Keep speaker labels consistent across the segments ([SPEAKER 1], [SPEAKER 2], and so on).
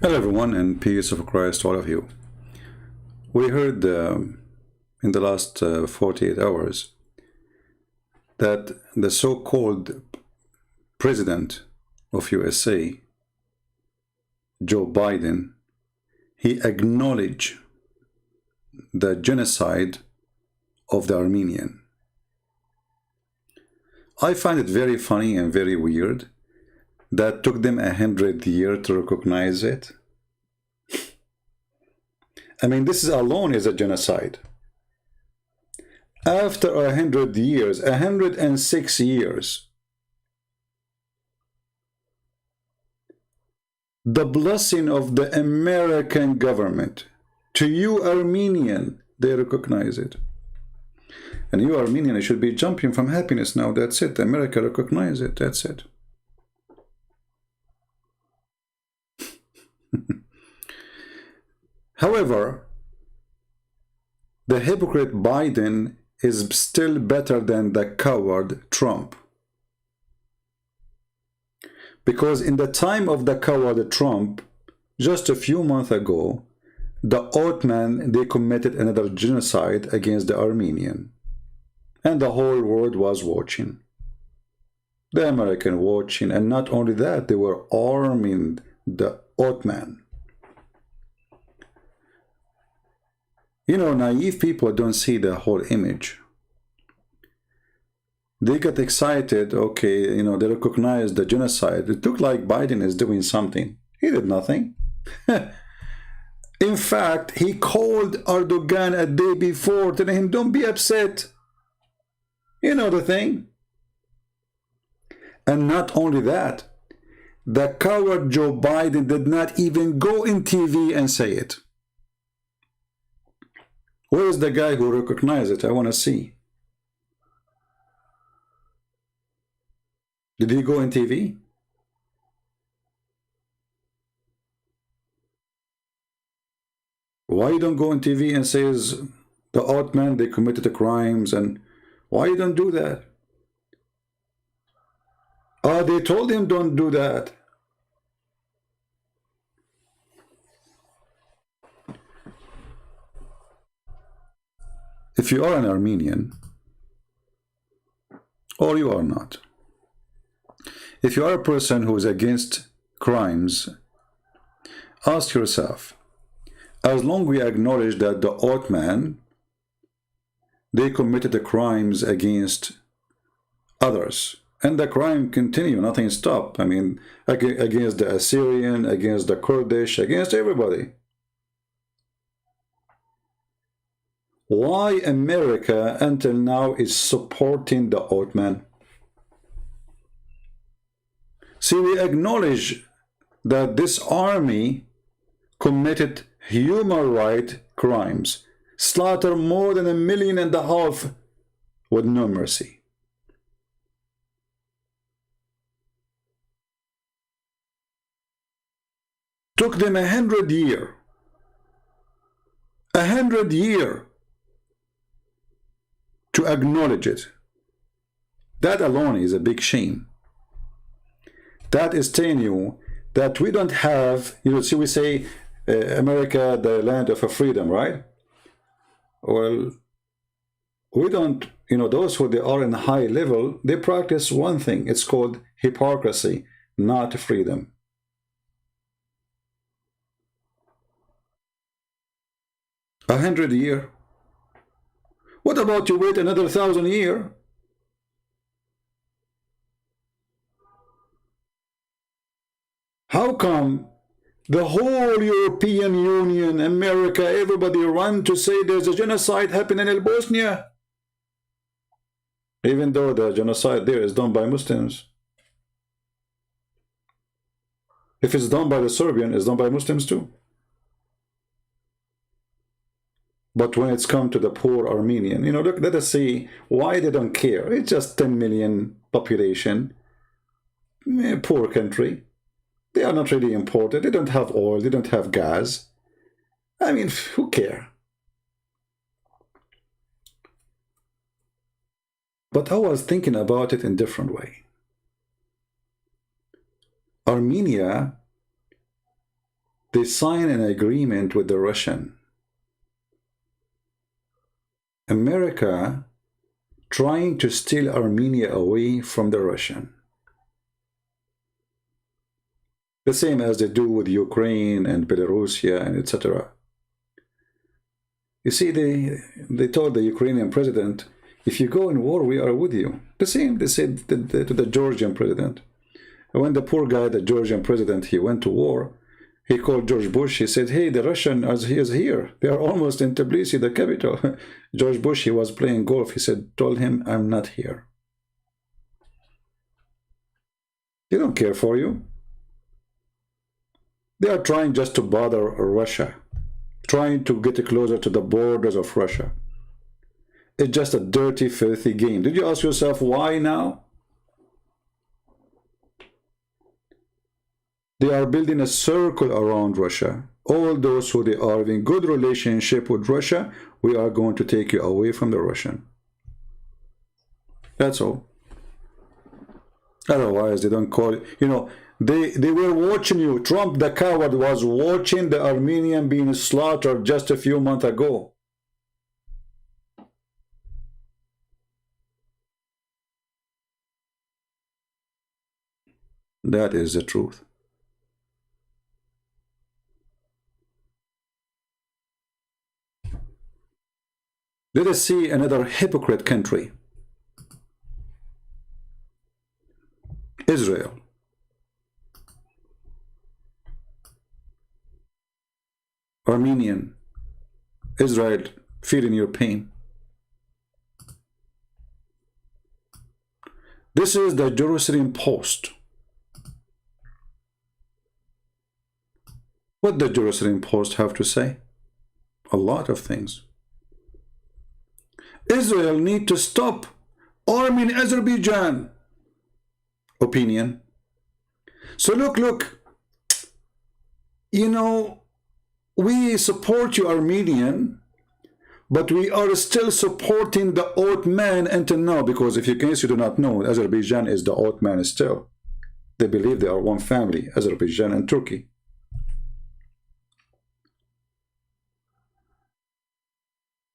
[SPEAKER 1] Hello everyone, and peace of Christ to all of you. We heard in the last 48 hours that the so-called president of USA, Joe Biden, he acknowledged the genocide of the Armenian. I find it very funny and very weird that took them 100 years to recognize it. I mean, this is alone is a genocide. After 100 years, 106 years, the blessing of the American government to you Armenian, they recognize it. And you Armenian should be jumping from happiness now. That's it. America recognize it. That's it. However, the hypocrite Biden is still better than the coward Trump. Because in the time of the coward Trump, just a few months ago, the Ottoman, they committed another genocide against the Armenian. And the whole world was watching. The American watching, and not only that, they were arming the Ottoman. You know, naive people don't see the whole image. They get excited, okay, you know, they recognize the genocide. It looked like Biden is doing something. He did nothing. In fact, he called Erdogan a day before, telling him, don't be upset. You know the thing. And not only that, the coward Joe Biden did not even go in TV and say it. Where is the guy who recognized it? I want to see. Did he go on TV? Why you don't go on TV and says the Ottoman, they committed the crimes, and why you don't do that? Oh, they told him don't do that. If you are an Armenian, or you are not, if you are a person who is against crimes, ask yourself, as long as we acknowledge that the Ottoman, they committed the crimes against others, and the crime continue, nothing stopped. I mean, against the Assyrian, against the Kurdish, against everybody. Why America until now is supporting the Ottoman? See, we acknowledge that this army committed human rights crimes, slaughtered more than 1.5 million with no mercy. Took them 100 years. 100 years. To acknowledge it. That alone is a big shame. That is telling you that we don't have, you know, see, we say America, the land of freedom, right? Well, we don't, you know, those who they are in high level, they practice one thing. It's called hypocrisy, not freedom. A 100 years. What about you wait another 1,000 years? How come the whole European Union, America, everybody run to say there's a genocide happening in Bosnia? Even though the genocide there is done by Muslims. If it's done by the Serbian, it's done by Muslims too. But when it's come to the poor Armenian, you know, look, let us see why they don't care. It's just 10 million population, poor country. They are not really important. They don't have oil. They don't have gas. I mean, who care? But I was thinking about it in a different way. Armenia, they signed an agreement with the Russian. America trying to steal Armenia away from the Russian. The same as they do with Ukraine and Belarusia and etc. You see, they told the Ukrainian president, if you go in war, we are with you. The same they said to the Georgian president. When the poor guy, the Georgian president, he went to war, he called George Bush. He said, hey, the Russian is here. They are almost in Tbilisi, the capital. George Bush, he was playing golf. He told him, I'm not here. They don't care for you. They are trying just to bother Russia, trying to get closer to the borders of Russia. It's just a dirty, filthy game. Did you ask yourself why now? They are building a circle around Russia. All those who they are having good relationship with Russia, we are going to take you away from the Russian. That's all. Otherwise, they don't call it, you know, they were watching you. Trump, the coward, was watching the Armenian being slaughtered just a few months ago. That is the truth. Let us see another hypocrite country. Israel. Armenian. Israel, feeling your pain. This is the Jerusalem Post. What does the Jerusalem Post have to say? A lot of things. Israel need to stop army in Azerbaijan. Opinion. So look, you know, we support you Armenian, but we are still supporting the Ottoman until now, because if in case you do not know, Azerbaijan is the Ottoman still. They believe they are one family, Azerbaijan and Turkey.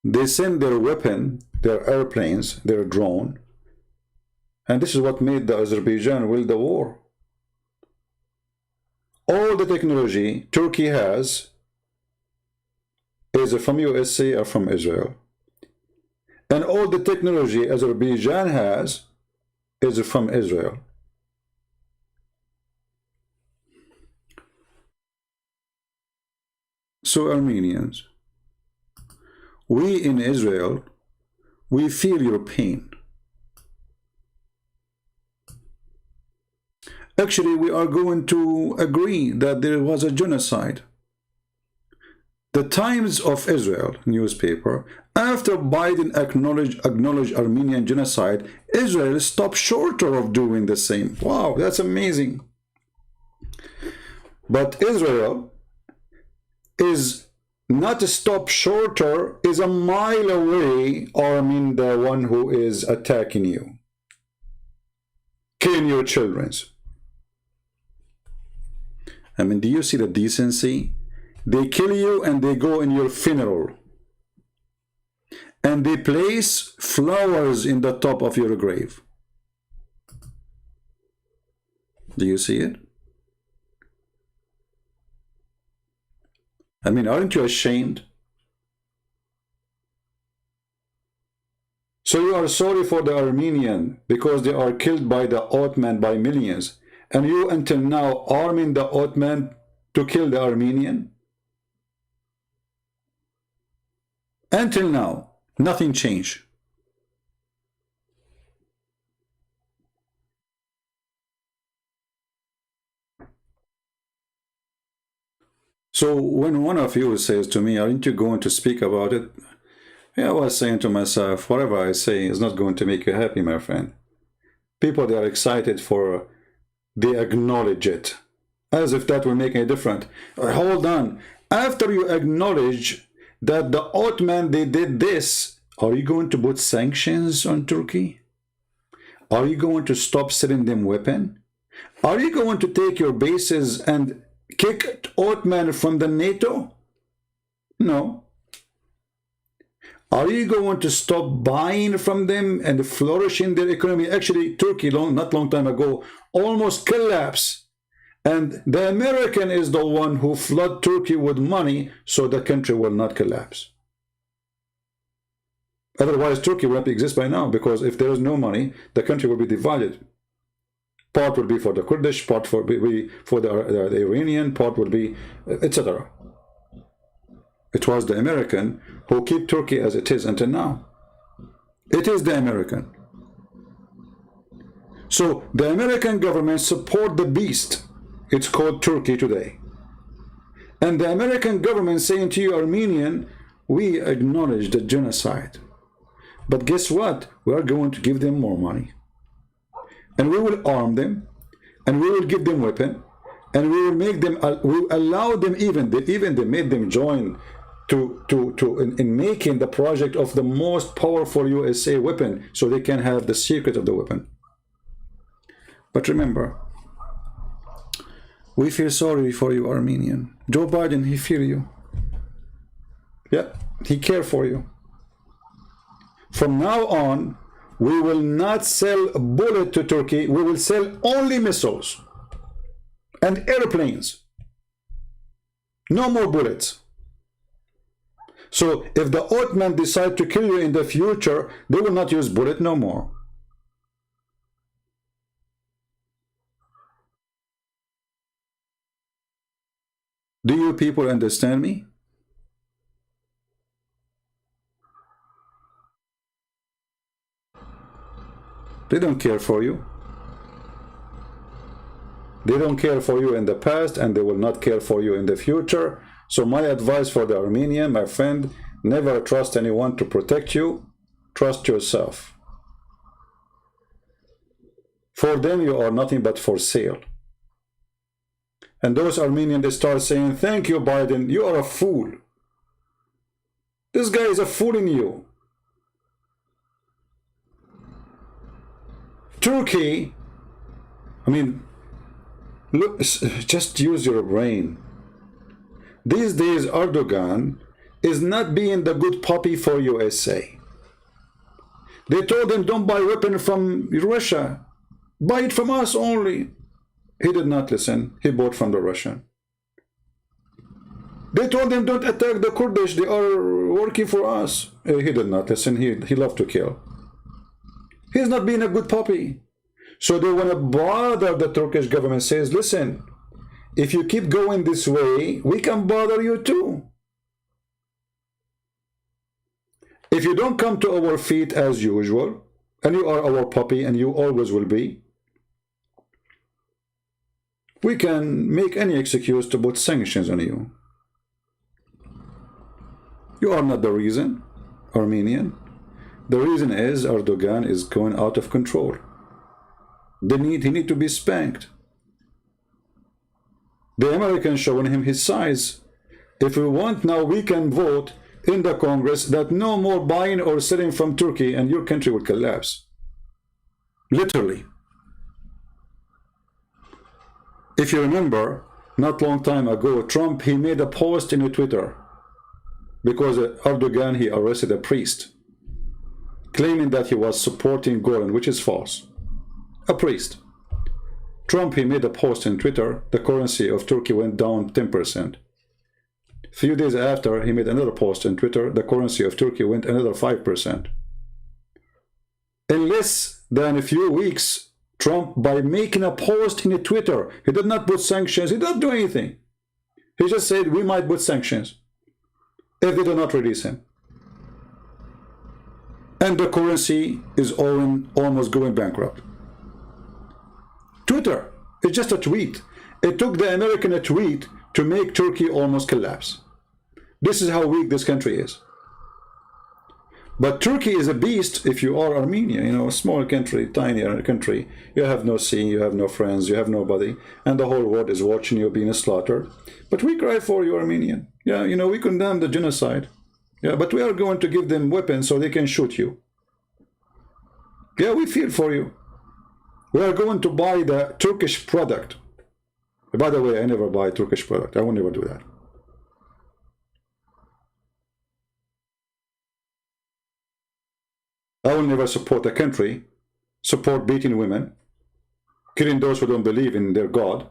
[SPEAKER 1] They send their weapon, their airplanes, their drone, and this is what made the Azerbaijan win the war. All the technology Turkey has is from USA or from Israel. And all the technology Azerbaijan has is from Israel. So Armenians, we in Israel, we feel your pain. Actually, we are going to agree that there was a genocide. The Times of Israel newspaper, after Biden acknowledged Armenian genocide, Israel stopped shorter of doing the same. Wow, that's amazing. But Israel is not a stop shorter, is a mile away, arming the one who is attacking you, killing your children. I mean, do you see the decency? They kill you and they go in your funeral. And they place flowers in the top of your grave. Do you see it? I mean, aren't you ashamed? So you are sorry for the Armenian because they are killed by the Ottoman by millions. And you until now arming the Ottoman to kill the Armenian? Until now, nothing changed. So when one of you says to me, aren't you going to speak about it? Yeah, I was saying to myself, whatever I say is not going to make you happy, my friend. People, they are excited for, they acknowledge it, as if that will make any difference. Hold on. After you acknowledge that the Ottoman, they did this, are you going to put sanctions on Turkey? Are you going to stop selling them weapons? Are you going to take your bases and kick Ottoman from the NATO? No. Are you going to stop buying from them and flourishing their economy? Actually, Turkey, not long time ago, almost collapsed. And the American is the one who flood Turkey with money so the country will not collapse. Otherwise, Turkey won't exist by now, because if there is no money, the country will be divided. Part will be for the Kurdish, part for the Iranian, part will be, etc. It was the American who kept Turkey as it is until now. It is the American. So the American government support the beast. It's called Turkey today. And the American government saying to you, Armenian, we acknowledge the genocide. But guess what? We are going to give them more money. And we will arm them. And we will give them weapons. And we will make them, we will allow them even they made them join in making the project of the most powerful USA weapon so they can have the secret of the weapon. But remember, we feel sorry for you, Armenian. Joe Biden, he feel you. Yeah, he care for you. From now on, we will not sell a bullet to Turkey. We will sell only missiles and airplanes. No more bullets. So if the Ottoman decide to kill you in the future, they will not use bullet no more. Do you people understand me? They don't care for you. They don't care for you in the past, and they will not care for you in the future. So my advice for the Armenian, my friend, never trust anyone to protect you. Trust yourself. For them, you are nothing but for sale. And those Armenians, they start saying, thank you, Biden, you are a fool. This guy is a fooling you. Turkey, I mean, look, just use your brain. These days, Erdogan is not being the good puppy for USA. They told him, don't buy weapon from Russia. Buy it from us only. He did not listen. He bought from the Russian. They told him, don't attack the Kurdish. They are working for us. He did not listen. He loved to kill. He's not being a good puppy. So they want to bother the Turkish government. Says, listen, if you keep going this way, we can bother you too. If you don't come to our feet as usual, and you are our puppy, and you always will be, we can make any excuse to put sanctions on you. You are not the reason, Armenian. The reason is Erdogan is going out of control. He need to be spanked. The Americans showing him his size. If we want now, we can vote in the Congress that no more buying or selling from Turkey, and your country will collapse. Literally. If you remember, not long time ago, Trump, he made a post in Twitter because Erdogan, he arrested a priest, claiming that he was supporting Golan, which is false. A priest. Trump, he made a post in Twitter, the currency of Turkey went down 10%. A few days after, he made another post in Twitter, the currency of Turkey went another 5%. In less than a few weeks, Trump, by making a post in Twitter, he did not put sanctions, he did not do anything. He just said, we might put sanctions if they do not release him. And the currency is almost going bankrupt. Twitter, it's just a tweet. It took the American a tweet to make Turkey almost collapse. This is how weak this country is. But Turkey is a beast if you are Armenia, you know, a small country, tiny country. You have no sea, you have no friends, you have nobody, and the whole world is watching you being slaughtered. But we cry for you, Armenian. Yeah, you know, we condemn the genocide. Yeah, but we are going to give them weapons so they can shoot you. Yeah, we feel for you. We are going to buy the Turkish product. By the way, I never buy Turkish product. I will never do that. I will never support a country, support beating women, killing those who don't believe in their God,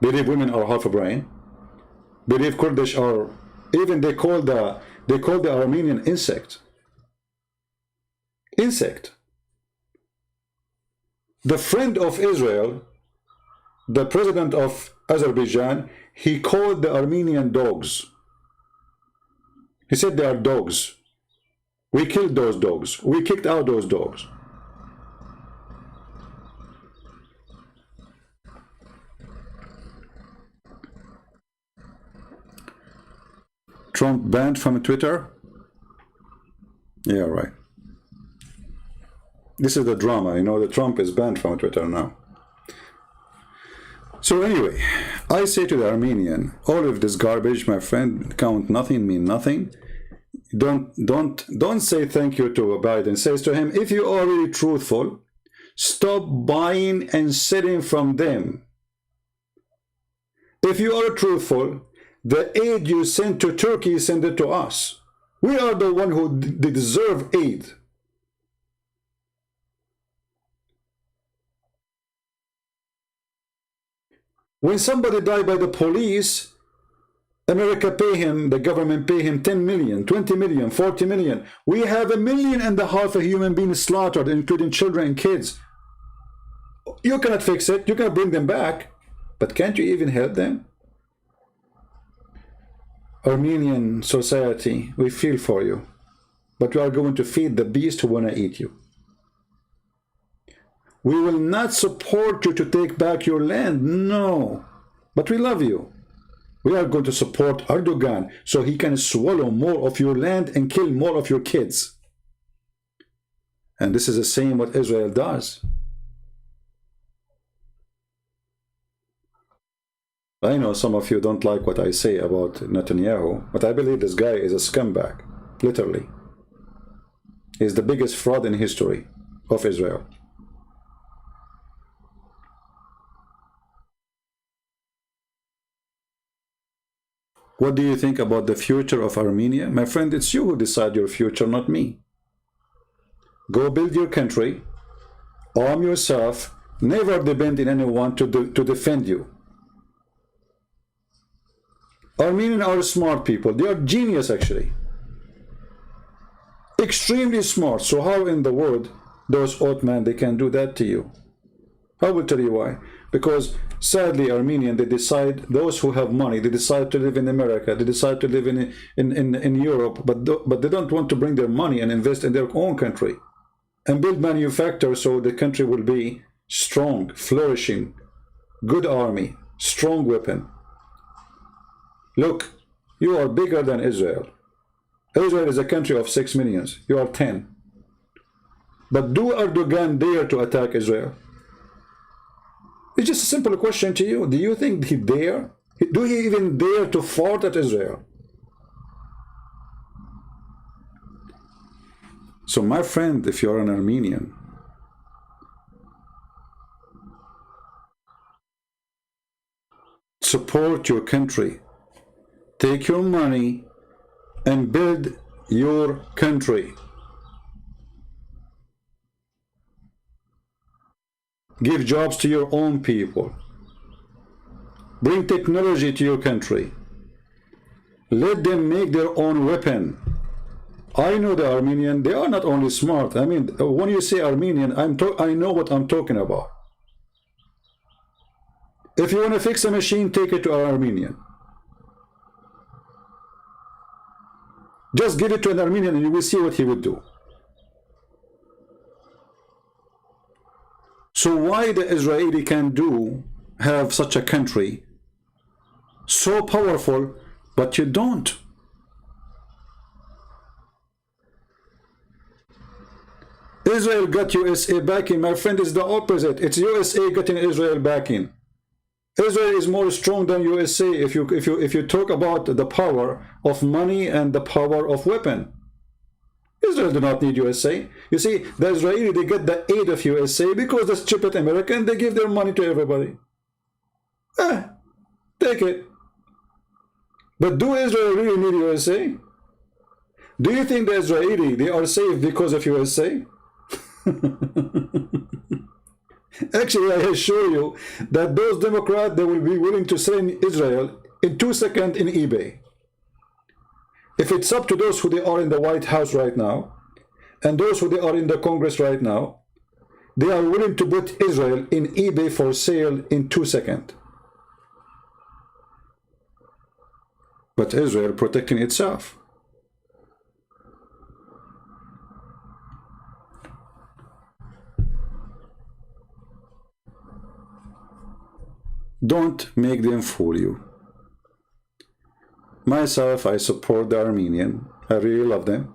[SPEAKER 1] believe women are half a brain, believe Kurdish are, even they call the Armenian insect. Insect. The friend of Israel, the president of Azerbaijan, he called the Armenian dogs. He said they are dogs. We killed those dogs. We kicked out those dogs. Trump banned from Twitter? Yeah, right. This is the drama, you know, the Trump is banned from Twitter now. So anyway, I say to the Armenian, all of this garbage, my friend, count nothing, mean nothing. Don't say thank you to Biden. Says to him, if you are really truthful, stop buying and selling from them. If you are truthful, the aid you send to Turkey, send it to us. We are the one who deserve aid. When somebody died by the police, America pay him, the government pay him 10 million, 20 million, 40 million. We have 1.5 million of human beings slaughtered, including children and kids. You cannot fix it. You cannot bring them back. But can't you even help them? Armenian society, we feel for you. But we are going to feed the beast who want to eat you. We will not support you to take back your land. No. But we love you. We are going to support Erdogan so he can swallow more of your land and kill more of your kids. And this is the same what Israel does. I know some of you don't like what I say about Netanyahu, but I believe this guy is a scumbag, literally. He's the biggest fraud in history of Israel. What do you think about the future of Armenia? My friend, it's you who decide your future, not me. Go build your country, arm yourself, never depend on anyone to defend you. Armenians are smart people. They are genius, actually. Extremely smart. So how in the world, those Ottoman, they can do that to you? I will tell you why. Because sadly, Armenian, they decide, those who have money, they decide to live in America, they decide to live in Europe, but they don't want to bring their money and invest in their own country and build manufacture so the country will be strong, flourishing, good army, strong weapon. Look, you are bigger than Israel. Israel is a country of 6 million. You are 10. But do Erdogan dare to attack Israel? It's just a simple question to you. Do you think he dare? Do he even dare to fart at Israel? So my friend, if you're an Armenian, support your country. Take your money and build your country. Give jobs to your own people. Bring technology to your country. Let them make their own weapon. I know the Armenian, they are not only smart. I mean, when you say Armenian, I know what I'm talking about. If you want to fix a machine, take it to an Armenian. Just give it to an Armenian and you will see what he would do. So why the Israeli can have such a country so powerful, but you don't? Israel got USA backing. My friend, is the opposite. It's USA getting Israel backing. Israel is more strong than USA if you talk about the power of money and the power of weapon. Israel do not need USA. You see, the Israeli, they get the aid of USA because the stupid American, they give their money to everybody. Take it. But do Israel really need USA? Do you think the Israeli, they are safe because of USA? Actually, I assure you that those Democrats, they will be willing to sell in Israel in 2 seconds in eBay. If it's up to those who they are in the White House right now, and those who they are in the Congress right now, they are willing to put Israel in eBay for sale in 2 seconds. But Israel protecting itself. Don't make them fool you. Myself, I support the Armenian. I really love them.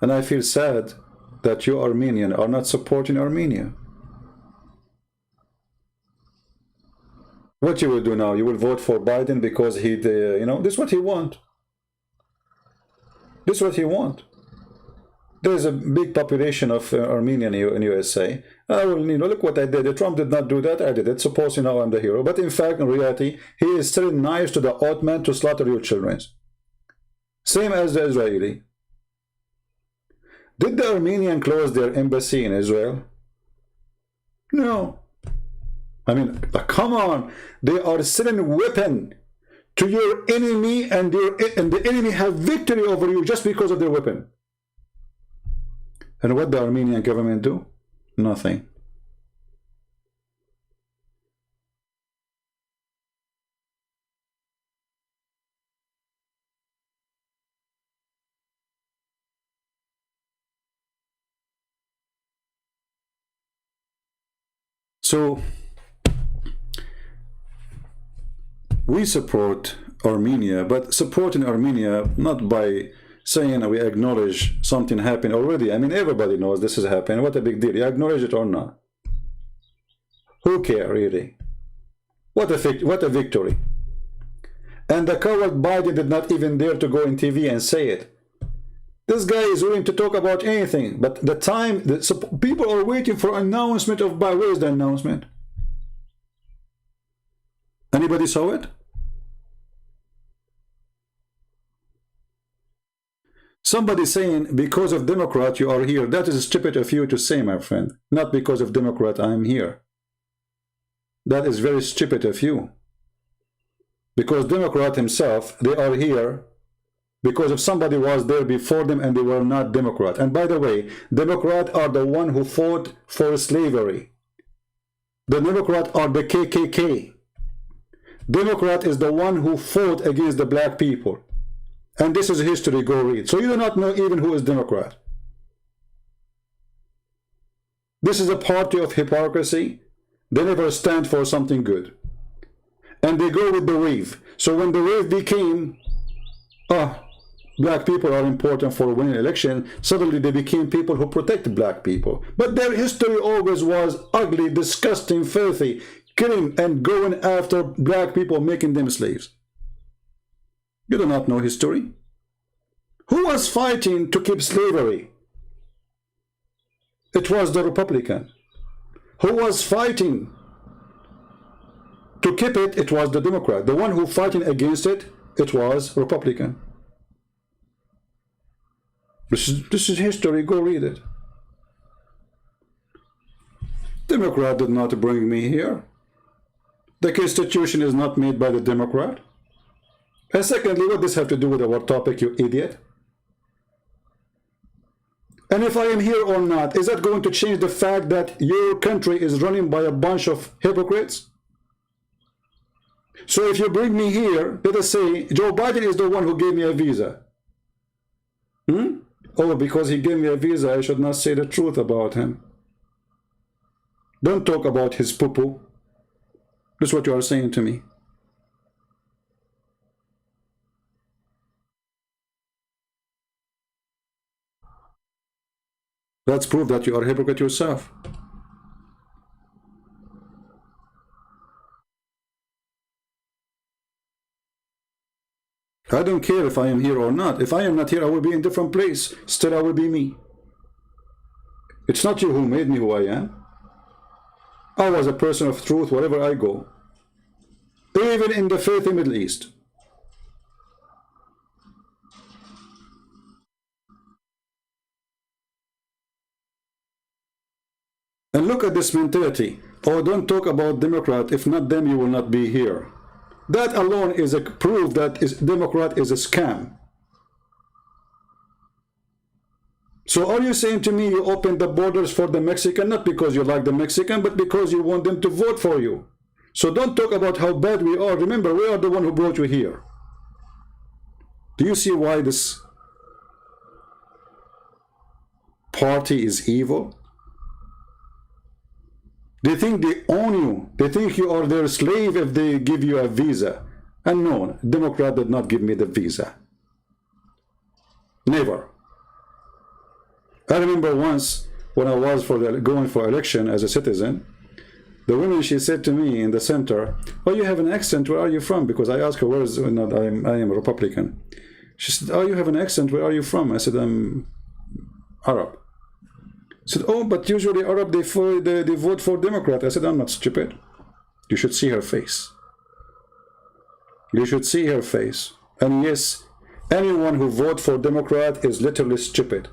[SPEAKER 1] And I feel sad that you Armenian are not supporting Armenia. What you will do now? You will vote for Biden because he, you know, this is what he want. This is what he want. There is a big population of Armenian in USA. I will, you know, look what I did. Trump did not do that. I did it. Suppose you know I'm the hero. But in fact, in reality, he is selling knives to the Ottoman to slaughter your children. Same as the Israeli. Did the Armenian close their embassy in Israel? No. I mean, come on. They are selling weapon to your enemy, and the enemy have victory over you just because of their weapon. And what the Armenian government do? Nothing. So we support Armenia, but supporting Armenia not by saying we acknowledge something happened already. I mean, everybody knows this has happened. What a big deal. You acknowledge it or not. Who cares, really? What a victory. And the coward Biden did not even dare to go in TV and say it. This guy is willing to talk about anything, but the time, people are waiting for an announcement of Biden. Where is the announcement? Anybody saw it? Somebody saying, because of Democrat you are here. That is stupid of you to say, my friend. Not because of Democrat I am here. That is very stupid of you. Because Democrat himself, they are here because if somebody was there before them and they were not Democrat. And by the way, Democrat are the one who fought for slavery. The Democrat are the KKK. Democrat is the one who fought against the black people. And this is history, go read. So you do not know even who is Democrat. This is a party of hypocrisy. They never stand for something good. And they go with the wave. So when the wave became, black people are important for winning election, suddenly they became people who protect black people. But their history always was ugly, disgusting, filthy, killing and going after black people, making them slaves. You do not know history. Who was fighting to keep slavery? It was the Republican. Who was fighting to keep it? It was the Democrat. The one who fighting against it, it was Republican. This is history. Go read it. Democrat did not bring me here. The Constitution is not made by the Democrat. And secondly, what does this have to do with our topic, you idiot? And if I am here or not, is that going to change the fact that your country is running by a bunch of hypocrites? So if you bring me here, let us say Joe Biden is the one who gave me a visa. Oh, because he gave me a visa, I should not say the truth about him. Don't talk about his poo-poo. That's what you are saying to me. Let's prove that you are a hypocrite yourself. I don't care if I am here or not. If I am not here, I will be in a different place. Still, I will be me. It's not you who made me who I am. I was a person of truth wherever I go, even in the faith in Middle East. And look at this mentality. Oh, don't talk about Democrat. If not them, you will not be here. That alone is a proof that Democrat is a scam. So are you saying to me you open the borders for the Mexican, not because you like the Mexican, but because you want them to vote for you? So don't talk about how bad we are. Remember, we are the one who brought you here. Do you see why this party is evil? They think they own you. They think you are their slave if they give you a visa. And no, Democrat did not give me the visa. Never. I remember once when I was going for election as a citizen, the woman, she said to me in the center, "Oh, you have an accent. Where are you from?" Because I asked her, "Where is?" No, I am a Republican. She said, "Oh, you have an accent. Where are you from?" I said, "I'm Arab." Said, "Oh, but usually Arab, they vote for Democrat." I said, "I'm not stupid. You should see her face. You should see her face. And yes, anyone who votes for Democrat is literally stupid.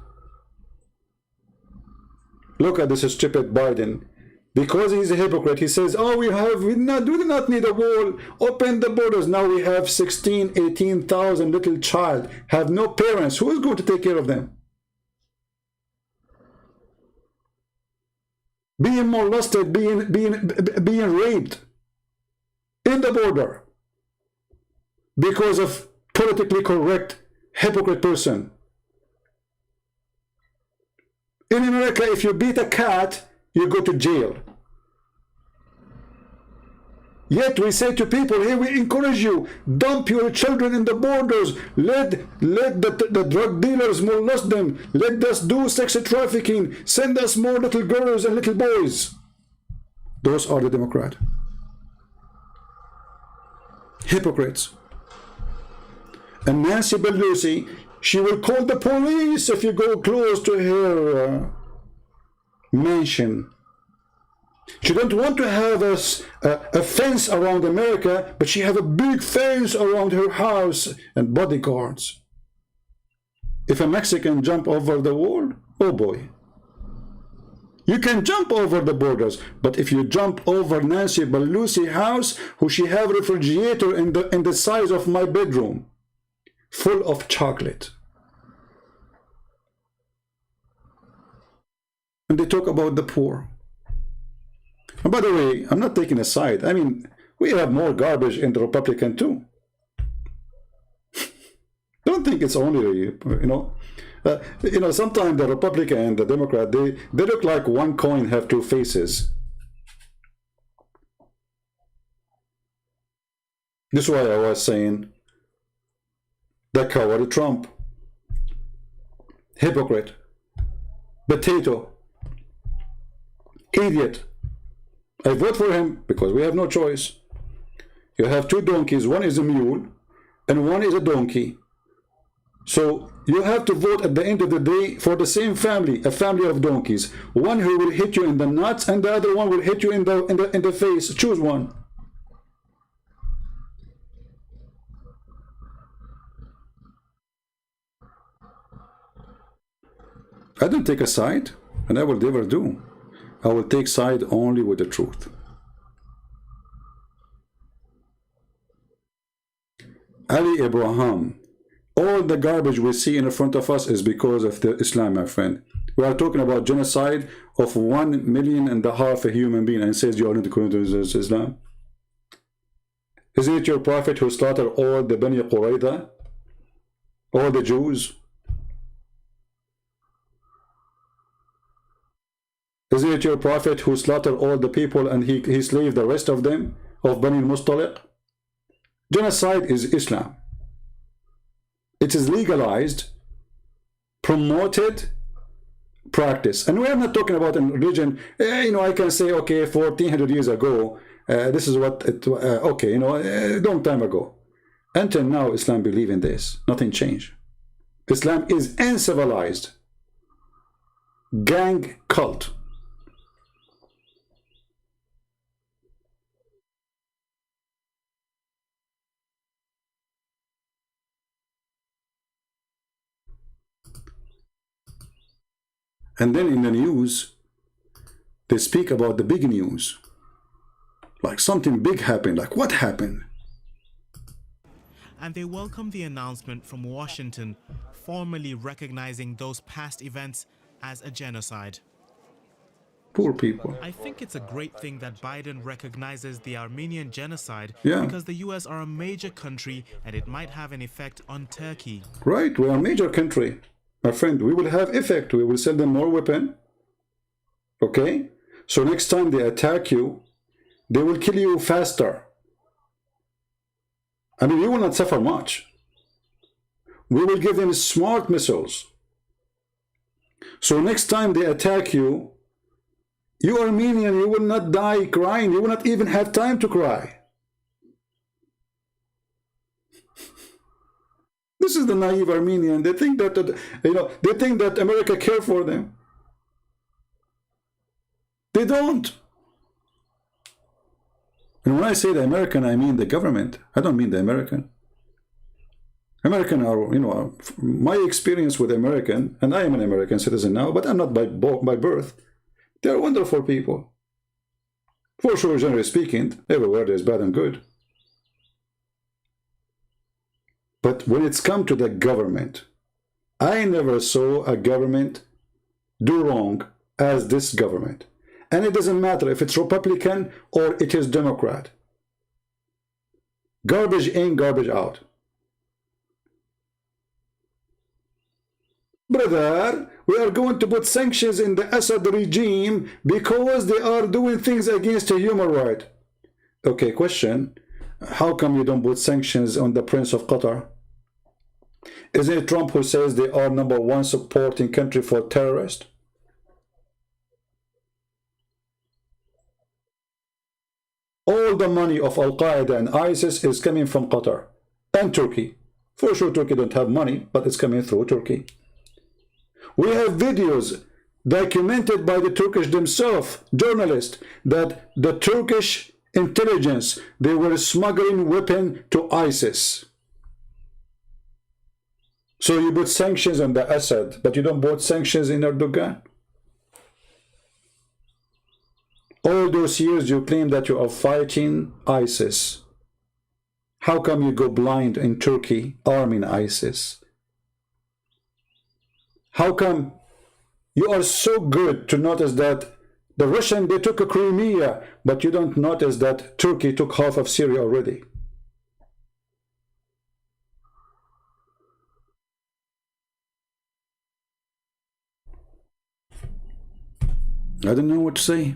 [SPEAKER 1] Look at this stupid Biden. Because he's a hypocrite, he says, oh, we do not need a wall. Open the borders. Now we have 16, 18,000 little child, have no parents. Who is going to take care of them? Being molested, being raped in the border because of politically correct hypocrite person. In America, if you beat a cat, you go to jail. Yet we say to people, here we encourage you, dump your children in the borders, let the drug dealers molest them, let us do sex trafficking, send us more little girls and little boys. Those are the Democrats. Hypocrites. And Nancy Pelosi, she will call the police if you go close to her mansion. She don't want to have a fence around America, but she have a big fence around her house and bodyguards. If a Mexican jump over the wall, oh boy. You can jump over the borders, but if you jump over Nancy Pelosi house, who she have a refrigerator in the size of my bedroom, full of chocolate. And they talk about the poor. And by the way, I'm not taking a side. I mean, we have more garbage in the Republican too. Don't think it's only, sometimes the Republican and the Democrat, they look like one coin have two faces. This is why I was saying, the coward Trump, hypocrite, potato, idiot. I vote for him because we have no choice. You have two donkeys, one is a mule and one is a donkey. So you have to vote at the end of the day for the same family, a family of donkeys. One who will hit you in the nuts and the other one will hit you in the face. Choose one. I don't take a side, and I will never do. I will take side only with the truth. Ali Ibrahim, all the garbage we see in front of us is because of the Islam, my friend. We are talking about genocide of 1.5 million human beings, and says you are not according to Islam. Isn't it your prophet who slaughtered all the Bani Qurayza, all the Jews? Isn't it your prophet who slaughtered all the people and he slaved the rest of them, of Bani Mustaliq? Genocide is Islam. It is legalized, promoted, practice. And we are not talking about a religion. I can say, okay, 1400 years ago, this is what it, okay, a long time ago. Until now, Islam believe in this. Nothing changed. Islam is uncivilized. Gang cult. And then in the news, they speak about the big news. Like something big happened. Like what happened?
[SPEAKER 2] And they welcome the announcement from Washington, formally recognizing those past events as a genocide.
[SPEAKER 1] Poor people.
[SPEAKER 2] I think it's a great thing that Biden recognizes the Armenian Genocide because the US are a major country and it might have an effect on Turkey.
[SPEAKER 1] Right, we are a major country. My friend, we will have effect. We will send them more weapon. Okay? So next time they attack you, they will kill you faster. I mean, you will not suffer much. We will give them smart missiles. So next time they attack you, you Armenian, you will not die crying. You will not even have time to cry. This is the naive Armenian. They think that, they think that America cares for them. They don't. And when I say the American, I mean the government. I don't mean the American. American are, my experience with American, and I am an American citizen now, but I'm not by birth. They're wonderful people. For sure, generally speaking, everywhere there's bad and good. But when it's come to the government, I never saw a government do wrong as this government. And it doesn't matter if it's Republican or it is Democrat. Garbage in, garbage out. Brother, we are going to put sanctions in the Assad regime because they are doing things against a human right. Okay, question. How come you don't put sanctions on the Prince of Qatar? Isn't it Trump who says they are #1 supporting country for terrorists? All the money of Al-Qaeda and ISIS is coming from Qatar and Turkey. For sure, Turkey don't have money, but it's coming through Turkey. We have videos documented by the Turkish themselves, journalists, that the Turkish intelligence, they were smuggling weapons to ISIS. So you put sanctions on the Assad, but you don't put sanctions in Erdogan? All those years you claim that you are fighting ISIS. How come you go blind in Turkey arming ISIS? How come you are so good to notice that the Russian, they took a Crimea, but you don't notice that Turkey took half of Syria already? I don't know what to say.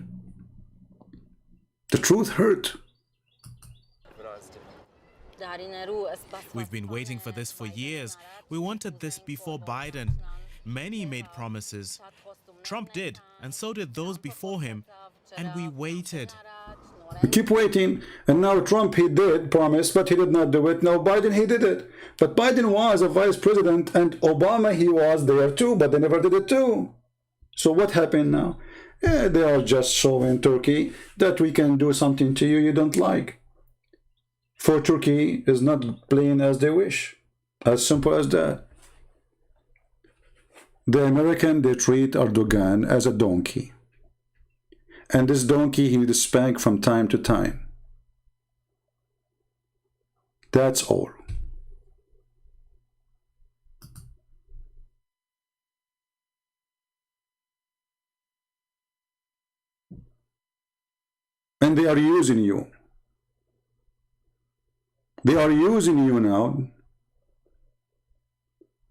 [SPEAKER 1] The truth hurt.
[SPEAKER 2] We've been waiting for this for years. We wanted this before Biden. Many made promises. Trump did, and so did those before him. And we waited.
[SPEAKER 1] We keep waiting, and now Trump, he did promise, but he did not do it. Now Biden, he did it. But Biden was a vice president, and Obama, he was there too, but they never did it too. So what happened now? They are just showing Turkey that we can do something to you you don't like. For Turkey is not playing as they wish. As simple as that. The American, they treat Erdogan as a donkey. And this donkey, he needs spank from time to time. That's all. And they are using you. They are using you now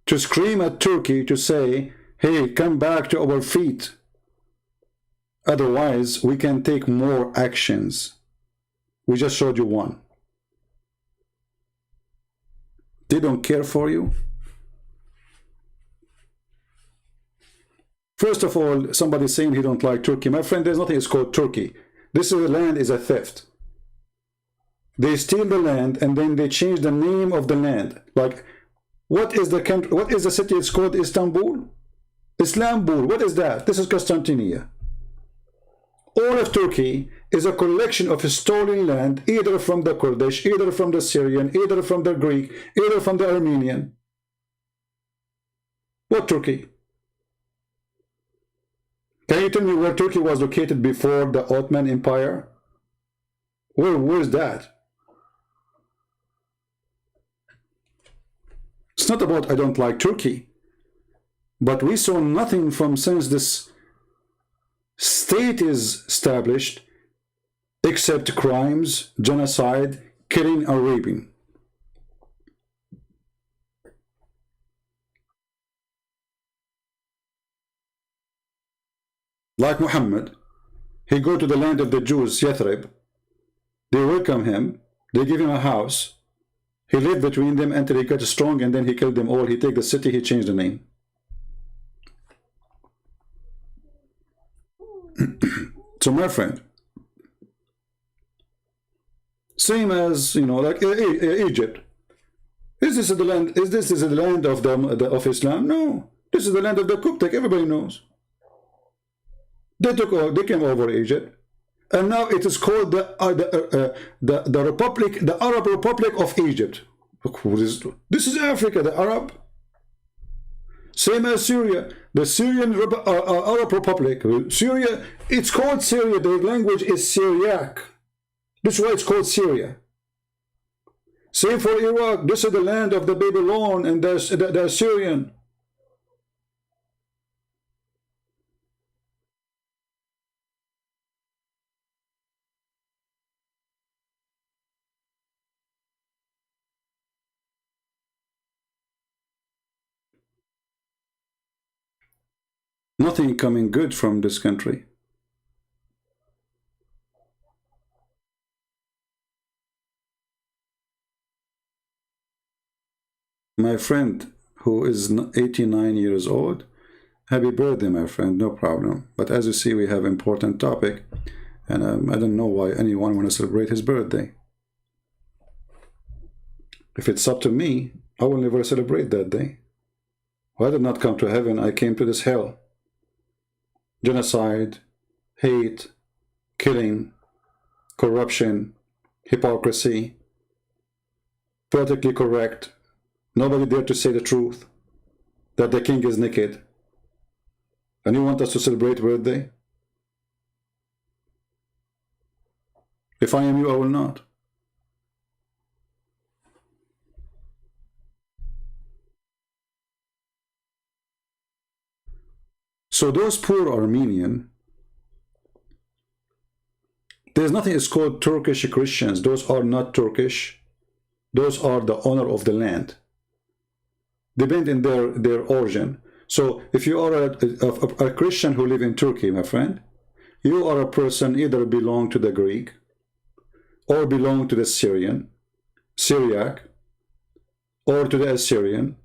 [SPEAKER 1] to scream at Turkey to say, hey, come back to our feet. Otherwise, we can take more actions. We just showed you one. They don't care for you. First of all, somebody saying he don't like Turkey. My friend, there's nothing is called Turkey. This land is a theft. They steal the land and then they change the name of the land. Like, what is the country? What is the city? It's called Istanbul? Islambul. What is that? This is Constantinople. All of Turkey is a collection of stolen land, either from the Kurdish, either from the Syrian, either from the Greek, either from the Armenian. What Turkey? Can you tell me where Turkey was located before the Ottoman Empire? Where's that? It's not about I don't like Turkey, but we saw nothing from since this state is established except crimes, genocide, killing and raping. Like Muhammad, he go to the land of the Jews, Yathrib. They welcome him, they give him a house. He lived between them until he got strong, and then he killed them all. He take the city, he changed the name. So my friend, same as, you know, like Egypt. Is this the land? Is this the land of of Islam? No, this is the land of the Coptic. Everybody knows. They came over Egypt, and now it is called the Republic, the Arab Republic of Egypt. This is Africa, the Arab. Same as Syria, the Syrian Arab Republic. Syria, it's called Syria. The language is Syriac. This is why it's called Syria. Same for Iraq. This is the land of the Babylon and the Assyrian. Nothing coming good from this country. My friend who is 89 years old, happy birthday, my friend, no problem. But as you see, we have important topic, and I don't know why anyone want to celebrate his birthday. If it's up to me, I will never celebrate that day. I did not come to heaven, I came to this hell. Genocide, hate, killing, corruption, hypocrisy, politically correct. Nobody dare to say the truth, that the king is naked. And you want us to celebrate birthday? If I am you, I will not. So those poor Armenian, there's nothing is called Turkish Christians. Those are not Turkish. Those are the owner of the land. Depend in their origin. So if you are a Christian who live in Turkey, my friend, you are a person either belong to the Greek or belong to the Syriac, or to the Assyrian,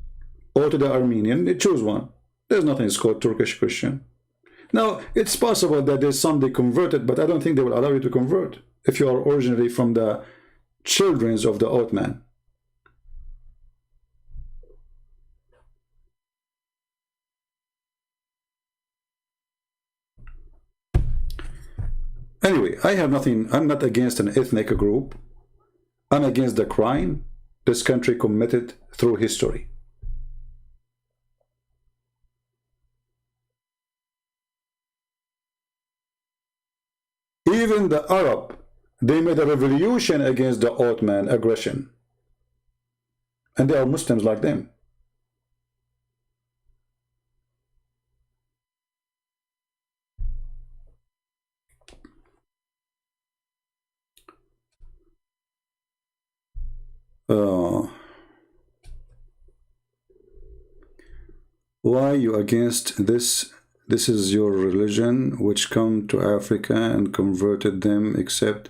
[SPEAKER 1] or to the Armenian. You choose one. There's nothing is called Turkish Christian. Now, it's possible that there's some they converted, but I don't think they will allow you to convert if you are originally from the children of the Ottoman. Anyway, I have nothing, I'm not against an ethnic group. I'm against the crime this country committed through history. Even the Arab, they made a revolution against the Ottoman aggression. And they are Muslims like them. Why you against this? This is your religion, which come to Africa and converted them, except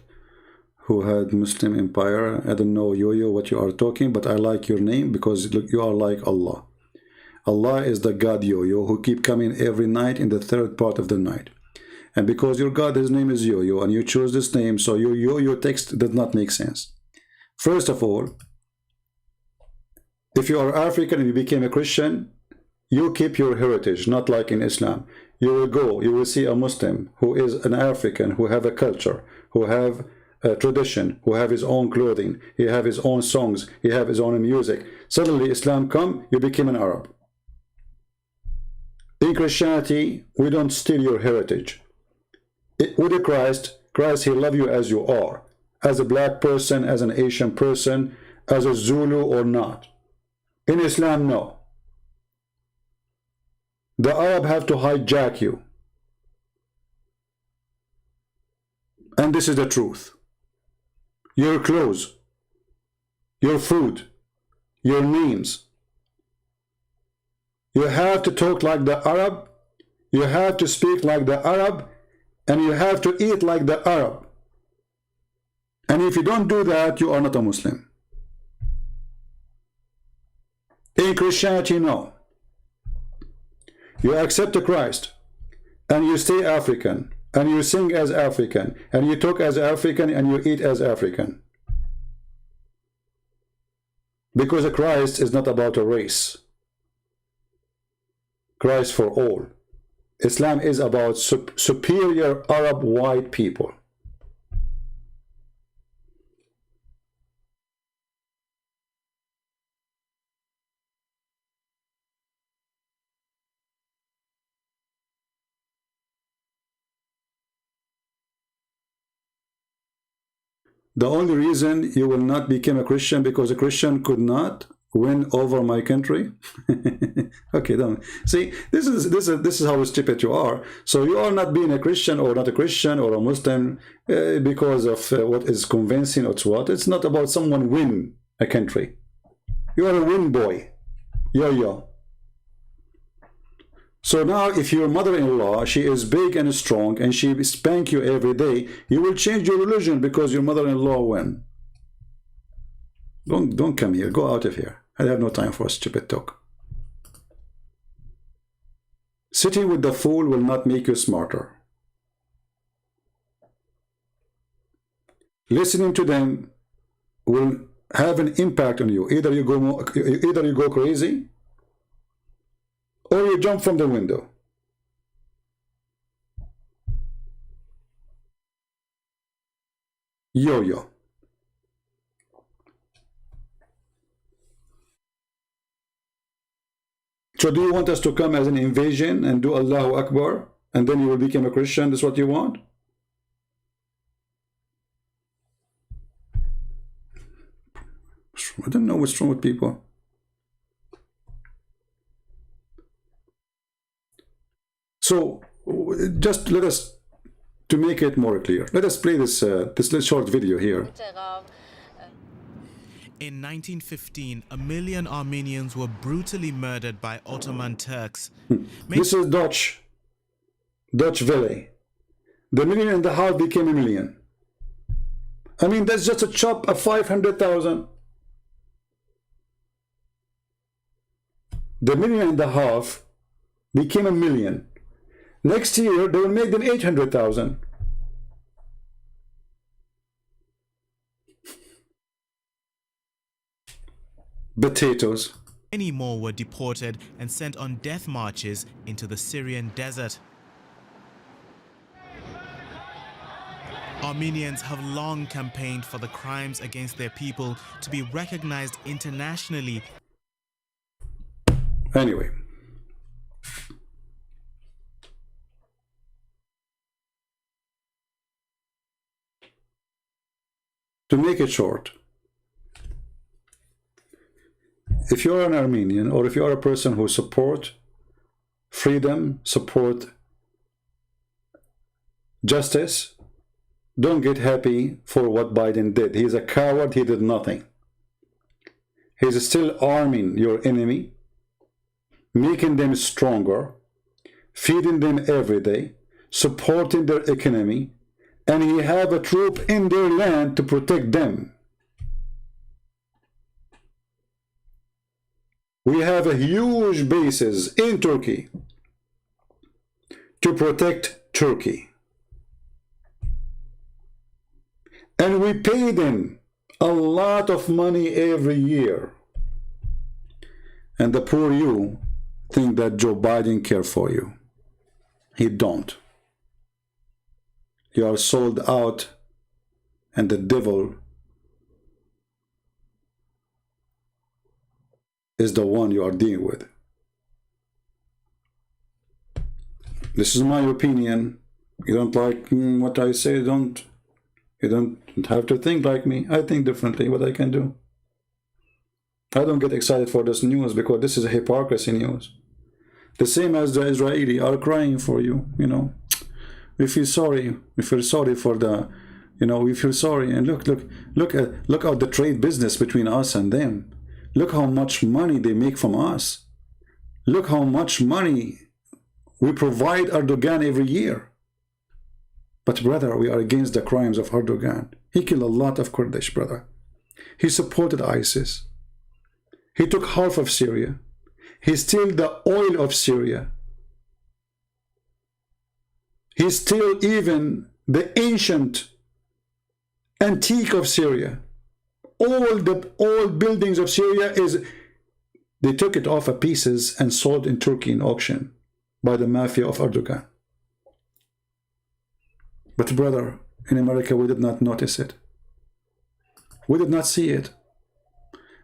[SPEAKER 1] who had Muslim empire. I don't know, Yo-Yo, what you are talking, but I like your name because look, you are like Allah. Allah is the God Yo-Yo who keep coming every night in the third part of the night. And because your God, his name is Yo-Yo, and you chose this name, so your Yo-Yo text does not make sense. First of all, if you are African and you became a Christian, you keep your heritage, not like in Islam. You will go, you will see a Muslim who is an African, who have a culture, who have a tradition, who have his own clothing, he have his own songs, he have his own music. Suddenly Islam come, you became an Arab. In Christianity, we don't steal your heritage. With Christ, he loves you as you are, as a black person, as an Asian person, as a Zulu or not. In Islam, no. The Arab have to hijack you. And this is the truth. Your clothes, your food, your names. You have to talk like the Arab, you have to speak like the Arab, and you have to eat like the Arab. And if you don't do that, you are not a Muslim. In Christianity, no. You accept Christ, and you stay African, and you sing as African, and you talk as African, and you eat as African. Because Christ is not about a race. Christ for all. Islam is about superior Arab white people. The only reason you will not become a Christian because a Christian could not win over my country. Okay, don't see. This is how stupid you are. So you are not being a Christian or not a Christian or a Muslim because of what is convincing or what. It's not about someone win a country. You are a win boy. Yo. So now if your mother-in-law, she is big and strong and she spank you every day, you will change your religion because your mother-in-law win. Don't come here. Go out of here. I have no time for stupid talk. Sitting with the fool will not make you smarter. Listening to them will have an impact on you. Either you go crazy, or you jump from the window. Yo. So do you want us to come as an invasion and do Allahu Akbar and then you will become a Christian? That's what you want? I don't know what's wrong with people. So just let us, to make it more clear, let us play this short video here.
[SPEAKER 2] In 1915, 1 million Armenians were brutally murdered by Ottoman Turks.
[SPEAKER 1] This is Dutch Valley. The 1.5 million became 1 million. I mean, that's just a chop of 500,000. The 1.5 million became 1 million. Next year, they will make them 800,000. Potatoes.
[SPEAKER 2] Many more were deported and sent on death marches into the Syrian desert. Armenians have long campaigned for the crimes against their people to be recognized internationally.
[SPEAKER 1] Anyway. To make it short, if you're an Armenian or if you are a person who support freedom, support justice, don't get happy for what Biden did. He's a coward. He did nothing. He's still arming your enemy, making them stronger, feeding them every day, supporting their economy, and he have a troop in their land to protect them. We have a huge bases in Turkey to protect Turkey. And we pay them a lot of money every year. And the poor you think that Joe Biden cares for you. He don't. You are sold out, and the devil is the one you are dealing with. This is my opinion. You don't like what I say, you don't have to think like me. I think differently. What I can do? I don't get excited for this news because this is a hypocrisy news. The same as the Israeli are crying for you, you know. We feel sorry. We feel sorry for the, you know, we feel sorry. And look at the trade business between us and them. Look how much money they make from us. Look how much money we provide Erdogan every year. But brother, we are against the crimes of Erdogan. He killed a lot of Kurdish, brother. He supported ISIS. He took half of Syria. He stole the oil of Syria. He stole even the ancient antique of Syria. All buildings of Syria they took it off of pieces and sold in Turkey in auction by the mafia of Erdogan. But brother, in America we did not notice it. We did not see it.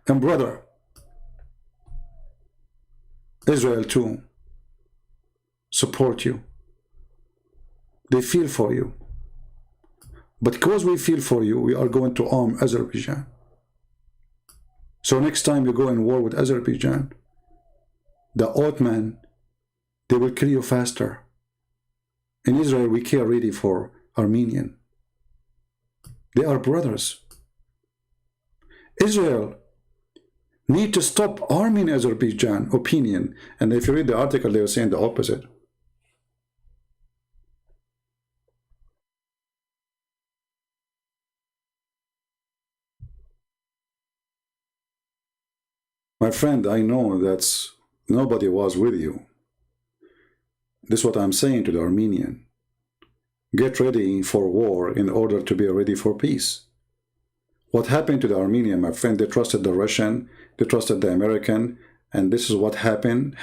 [SPEAKER 1] And brother, Israel too support you. They feel for you. But because we feel for you, we are going to arm Azerbaijan. So next time you go in war with Azerbaijan, the Ottoman, they will kill you faster. In Israel, we care really for Armenian. They are brothers. Israel need to stop arming Azerbaijan, opinion. And if you read the article, they were saying the opposite. My friend, I know that nobody was with you. This is what I'm saying to the Armenian. Get ready for war in order to be ready for peace. What happened to the Armenian, my friend, they trusted the Russian, they trusted the American, and this is what happened.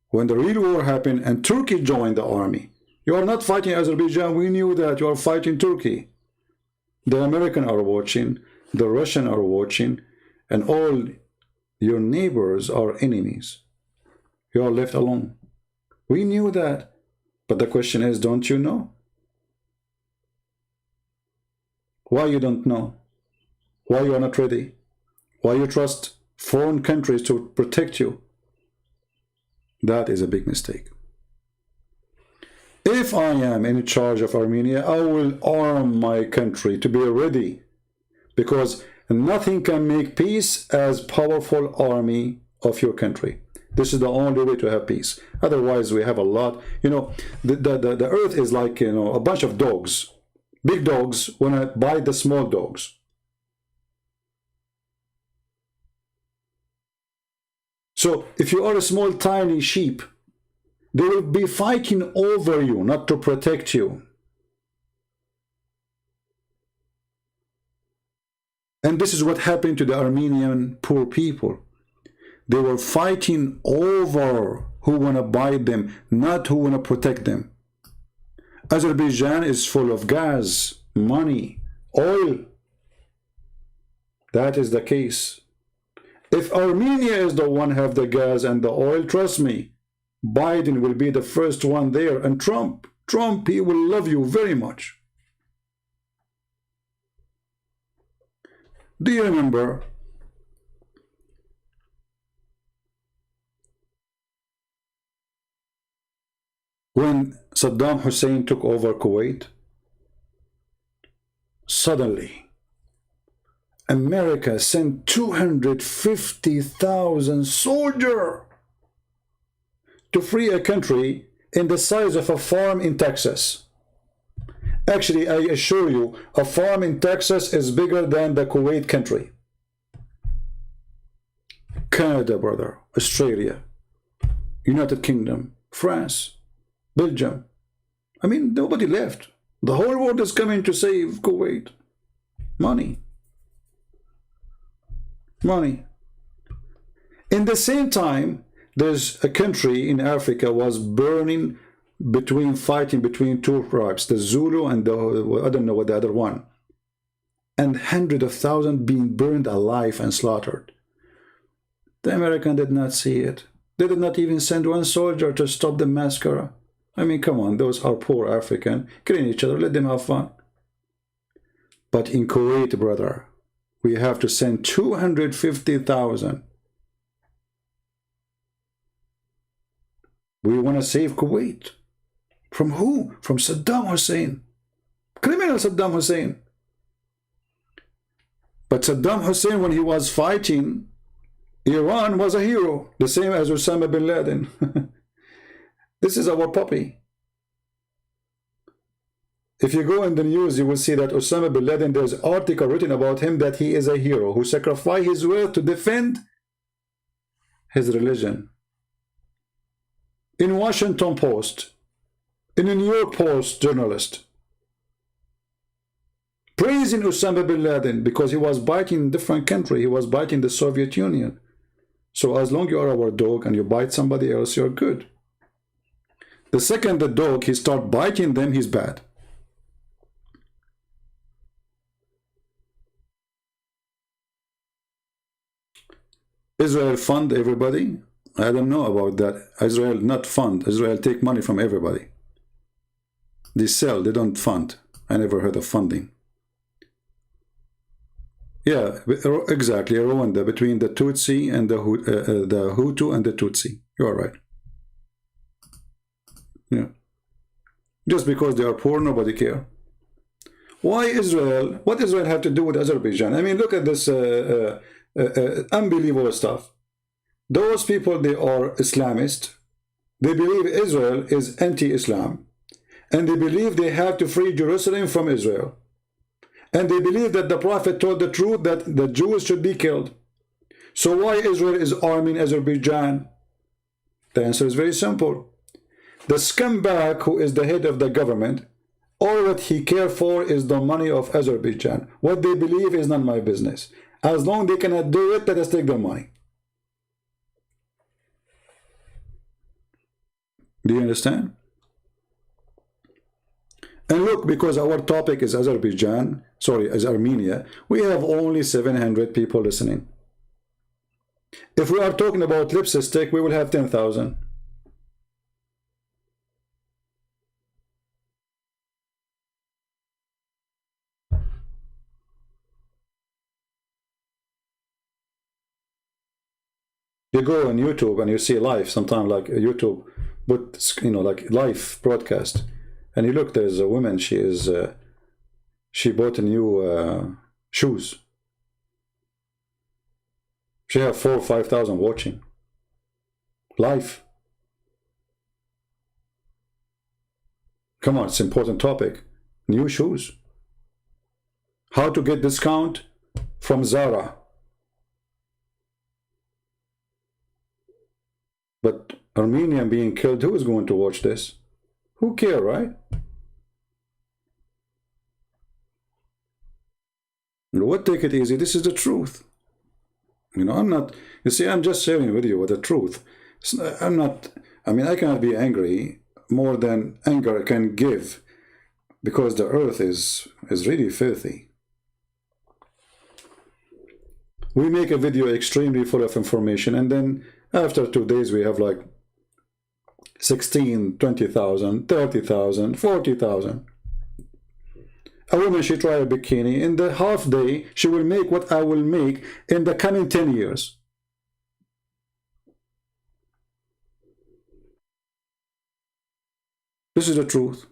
[SPEAKER 1] When the real war happened and Turkey joined the army, you are not fighting Azerbaijan, we knew that, you are fighting Turkey. The American are watching, the Russian are watching, and all your neighbors are enemies. You are left alone. We knew that. But the question is, don't you know? Why you don't know? Why you are not ready? Why you trust foreign countries to protect you? That is a big mistake. If I am in charge of Armenia, I will arm my country to be ready. Because nothing can make peace as powerful army of your country. This is the only way to have peace. Otherwise, we have a lot. You know, the earth is like, you know, a bunch of dogs. Big dogs want to bite the small dogs. So if you are a small, tiny sheep, they will be fighting over you, not to protect you. And this is what happened to the Armenian poor people. They were fighting over who want to buy them, not who want to protect them. Azerbaijan is full of gas, money, oil. That is the case. If Armenia is the one have the gas and the oil, trust me, Biden will be the first one there. And Trump, he will love you very much. Do you remember when Saddam Hussein took over Kuwait? Suddenly, America sent 250,000 soldiers to free a country in the size of a farm in Texas. Actually, I assure you, a farm in Texas is bigger than the Kuwait country. Canada, brother, Australia, United Kingdom, France, Belgium. I mean, nobody left. The whole world is coming to save Kuwait. Money. Money. In the same time, there's a country in Africa was burning fighting between two tribes, the Zulu and the, I don't know what the other one. And hundreds of thousands being burned alive and slaughtered. The American did not see it. They did not even send one soldier to stop the massacre. I mean, come on, those are poor African, killing each other, let them have fun. But in Kuwait, brother, we have to send 250,000. We want to save Kuwait. From who? From Saddam Hussein. Criminal Saddam Hussein. But Saddam Hussein, when he was fighting Iran, was a hero, the same as Osama bin Laden. This is our puppy. If you go in the news, you will see that Osama bin Laden, there's an article written about him that he is a hero who sacrificed his will to defend his religion. In Washington Post, in a New York Post journalist, praising Osama bin Laden because he was biting a different country. He was biting the Soviet Union. So as long as you are our dog and you bite somebody else, you're good. The second the dog, he start biting them, he's bad. Israel fund everybody? I don't know about that. Israel not fund. Israel take money from everybody. They sell, they don't fund. I never heard of funding. Yeah, exactly. Rwanda, between the Tutsi and the Hutu and the Tutsi. You are right. Yeah. Just because they are poor, nobody care. Why Israel? What Israel have to do with Azerbaijan? I mean, look at this unbelievable stuff. Those people, they are Islamist. They believe Israel is anti-Islam. And they believe they have to free Jerusalem from Israel. And they believe that the Prophet told the truth that the Jews should be killed. So why Israel is arming Azerbaijan? The answer is very simple. The scumbag who is the head of the government, all that he cares for is the money of Azerbaijan. What they believe is not my business. As long as they cannot do it, let us take their money. Do you understand? And look, because our topic is Azerbaijan, sorry, is Armenia, we have only 700 people listening. If we are talking about lipstick, we will have 10,000. You go on YouTube and you see live, sometimes like YouTube, but you know, like live broadcast. And you look, there's a woman, she bought a new shoes. She have 4,000 or 5,000 watching. Live. Come on, it's an important topic. New shoes. How to get discount from Zara. But Armenian being killed, who is going to watch this? Who cares, right? What, take it easy? This is the truth. You know, I'm not, you see, I'm just sharing with you with the truth. I'm not, I mean, I cannot be angry more than anger can give, because the earth is really filthy. We make a video extremely full of information, and then after 2 days we have like 16, 20,000, 30,000, 40,000. A woman, she try a bikini. In the half day, she will make what I will make in the coming 10 years. This is the truth.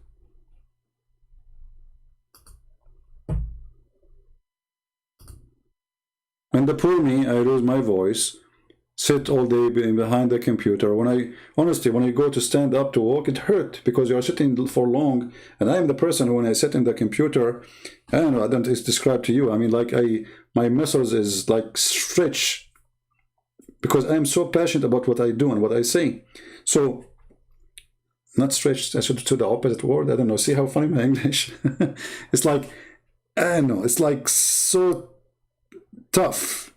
[SPEAKER 1] And the poor me, I lose my voice, sit all day behind the computer. When I, honestly, when I go to stand up to walk, it hurt because you are sitting for long. And I am the person, when I sit in the computer, I don't know, I don't describe to you. I mean, like my muscles is like stretch because I am so passionate about what I do and what I say. So, not stretched, I should to the opposite word. I don't know. See how funny my English? It's like, I don't know, it's like so tough.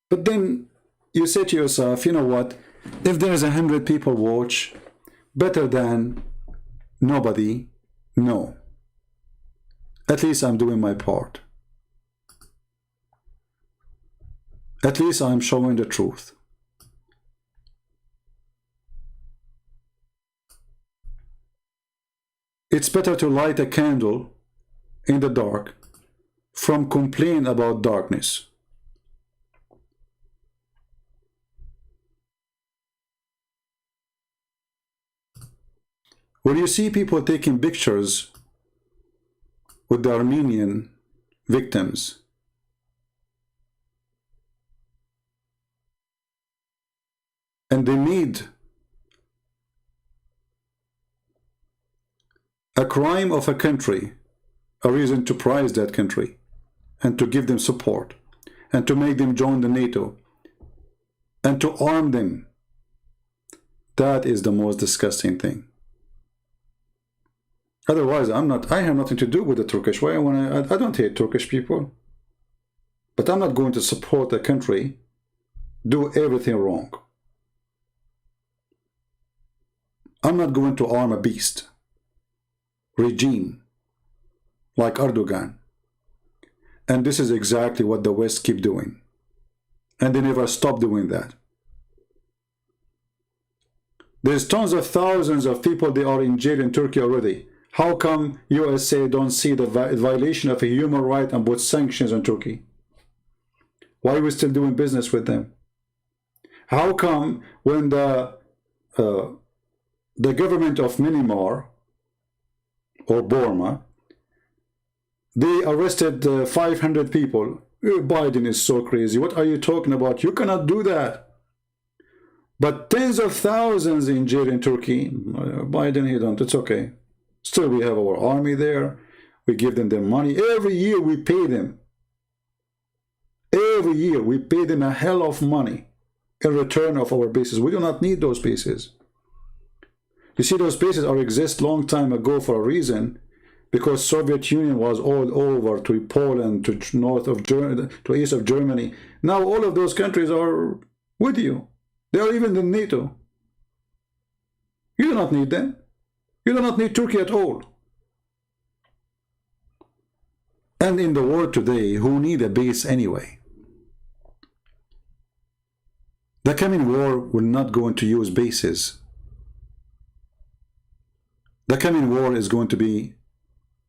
[SPEAKER 1] But then you say to yourself, you know what? If there's 100 people watch, better than nobody, no. At least I'm doing my part. At least I'm showing the truth. It's better to light a candle in the dark from complain about darkness. When you see people taking pictures with the Armenian victims, and they need a crime of a country, a reason to prize that country, and to give them support, and to make them join the NATO, and to arm them, that is the most disgusting thing. Otherwise, I have nothing to do with the Turkish way. I don't hate Turkish people, but I'm not going to support a country do everything wrong. I'm not going to arm a beast regime like Erdogan. And this is exactly what the West keep doing. And they never stop doing that. There's tons of thousands of people, they are in jail in Turkey already. How come USA don't see the violation of a human right and put sanctions on Turkey? Why are we still doing business with them? How come when the government of Myanmar or Burma, they arrested 500 people? Biden is so crazy. What are you talking about? You cannot do that. But tens of thousands in jail in Turkey. Biden, he don't. It's okay. Still, we have our army there. We give them their money. Every year we pay them. Every year we pay them a hell of money in return of our bases. We do not need those bases. You see, those bases exist long time ago for a reason, because Soviet Union was all over to Poland, to north of Germany, to east of Germany. Now all of those countries are with you. They are even in NATO. You do not need them. You do not need Turkey at all. And in the world today, who need a base anyway? The coming war will not going to use bases. The coming war is going to be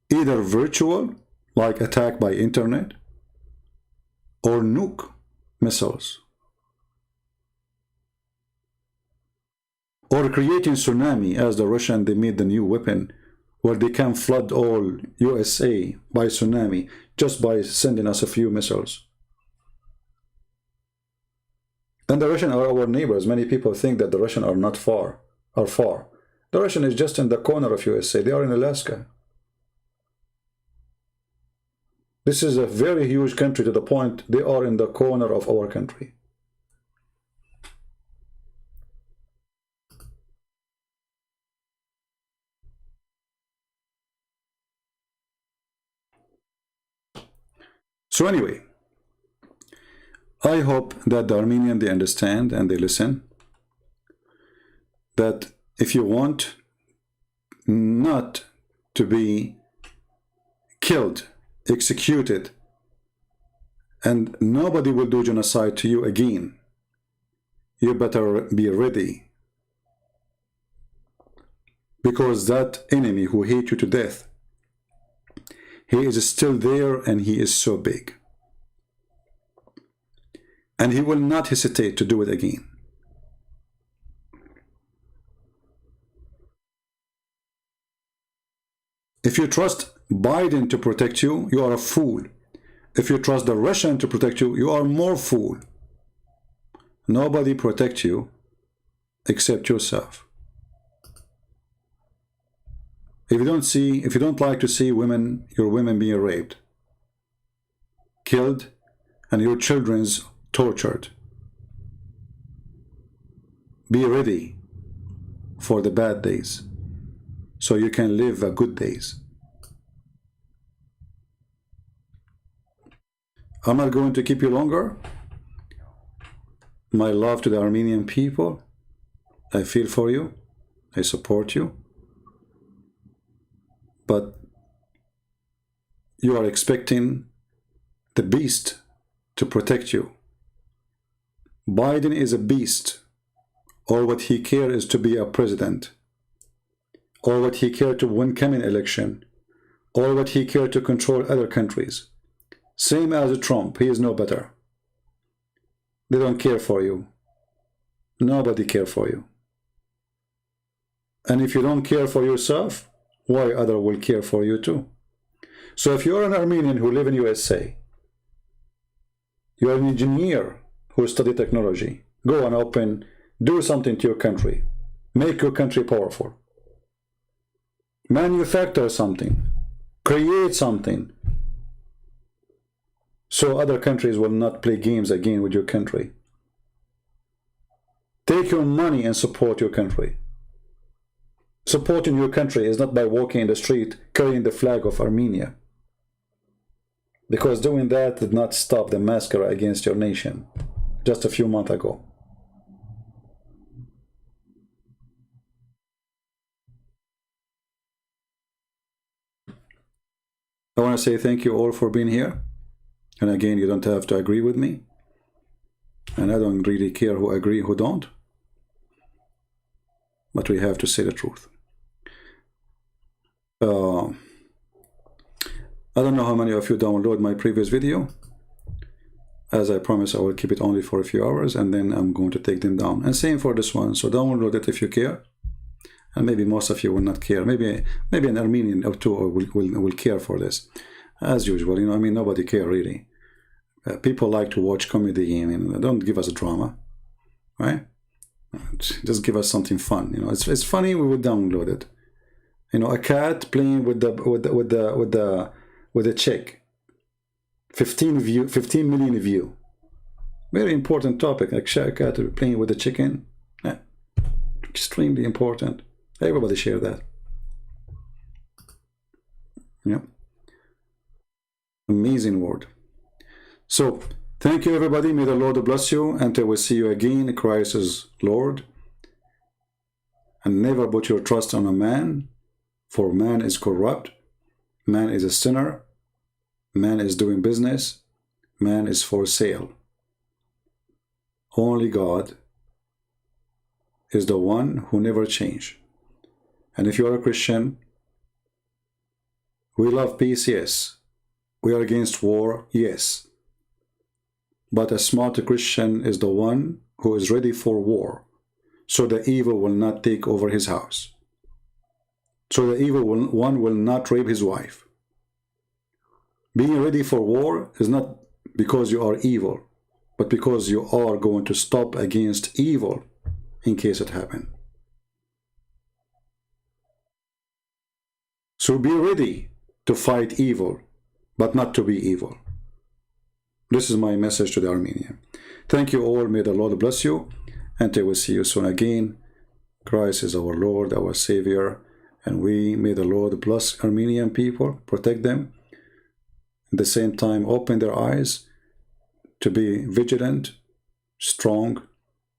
[SPEAKER 1] either virtual, like attack by internet, or nuke missiles, or creating tsunami, as the Russian, they made the new weapon where they can flood all USA by tsunami just by sending us a few missiles. And the Russians are our neighbors. Many people think that the Russians are not far, are far. The Russian is just in the corner of USA. They are in Alaska. This is a very huge country to the point they are in the corner of our country. So anyway, I hope that the Armenians, they understand and they listen, that if you want not to be killed, executed, and nobody will do genocide to you again, you better be ready. Because that enemy who hates you to death, he is still there, and he is so big. And he will not hesitate to do it again. If you trust Biden to protect you, you are a fool. If you trust the Russian to protect you, you are more fool. Nobody protects you except yourself. If you don't like to see women, your women being raped, killed, and your children's tortured, be ready for the bad days so you can live the good days. I'm not going to keep you longer. My love to the Armenian people. I feel for you. I support you. But you are expecting the beast to protect you. Biden is a beast. All what he cares is to be a president. All what he cares to win coming election. All what he cares to control other countries. Same as Trump, he is no better. They don't care for you. Nobody care for you. And if you don't care for yourself, why other will care for you too? So if you're an Armenian who live in USA, you're an engineer who study technology, go and do something to your country. Make your country powerful. Manufacture something. Create something. So other countries will not play games again with your country. Take your money and support your country. Supporting your country is not by walking in the street carrying the flag of Armenia. Because doing that did not stop the massacre against your nation just a few months ago. I want to say thank you all for being here. And again, you don't have to agree with me. And I don't really care who agree, who don't. But we have to say the truth. I don't know how many of you download my previous video. As I promised, I will keep it only for a few hours and then I'm going to take them down. And same for this one. So download it if you care. And maybe most of you will not care. Maybe an Armenian or two will care for this. As usual, you know, I mean, nobody care really. People like to watch comedy. I mean, don't give us a drama, right? Just give us something fun. You know, it's funny. We would download it. You know, a cat playing with a chick. 15 million view. Very important topic. Like a cat playing with a chicken. Yeah. Extremely important. Everybody share that. Yeah. Amazing word. So, thank you everybody. May the Lord bless you. Until we see you again, Christ is Lord. And never put your trust on a man, for man is corrupt. Man is a sinner. Man is doing business. Man is for sale. Only God is the one who never changes. And if you are a Christian, we love peace, yes. We are against war, yes. But a smart Christian is the one who is ready for war, so the evil will not take over his house. So the evil one will not rape his wife. Being ready for war is not because you are evil, but because you are going to stop against evil in case it happens. So be ready to fight evil, but not to be evil. This is my message to the Armenian. Thank you all. May the Lord bless you. Until we see you soon again. Christ is our Lord, our Savior. And may the Lord bless Armenian people, protect them. At the same time, open their eyes to be vigilant, strong,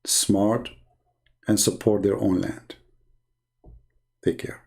[SPEAKER 1] smart, and support their own land. Take care.